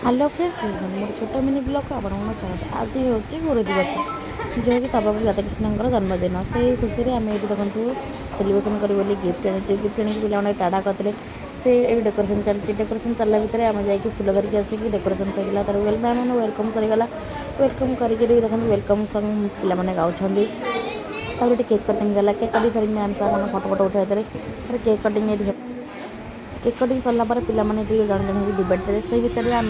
Hello friends मोर छोट mini blog आप स्वागत। आज हूँ गुरु दिवस जो कि सर्वपल्ली राधाकृष्ण जन्मदिन से खुशी में आम ये देखते सेलिब्रेशन करी गिफ्ट आनी गिफ्ट आनी पे टाटा करते से डेकोरेशन चलती डेकोरेशन चलला भितर आम जा फुल धरिकी आसिक डेकोरेशन सरीगला तर मैंने वेलकम सरीगला वेलकम करके देखते वेलकम सॉन्ग पे गाँव केक कटिंग है केक कटिंग सर मैम सार फटो फटो उठाई केक कटिंग केक कटिंग सरला पर पिलाने जन जन डिबेट देते से भितर आम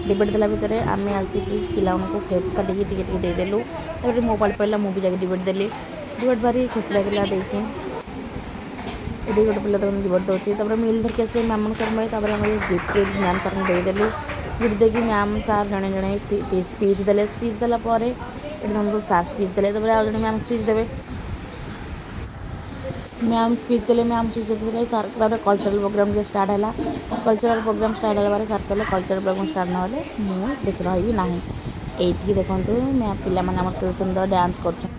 डिबेट देला भितर आम आसिक पिला केक काटिकी देदेलु तब मोबाइल पड़ा मुझे जाके डिबेट देली डिबेट भारी खुशी लगे देखिए ये गोटे पिला तक डिबेट दूसरी तब मिल धरके आस मैम आम गिफ्ट मैम सार को देदेलु गिफ्ट देकी मैम सार जड़े जड़े स्पीच देले स्पीच देलापर ये सार स्पीच देले तब आज मैम स्पीच देवे मैम स्पीच देले मैम स्पीच देते सार कल्चरल प्रोग्राम जो स्टार्ट है कल्चरल प्रोग्राम स्टार्ट है सार कहले कल्चरल प्रोग्राम स्टार्ट ना मुझे देख रही ना ये देखूँ मैं पे सुंदर डांस कर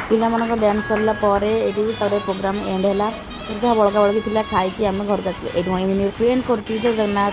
पिला डांस सरला प्रोग्राम एंड है जहाँ बड़का बड़की खाई आम घर को आस एंड कर जगन्नाथ।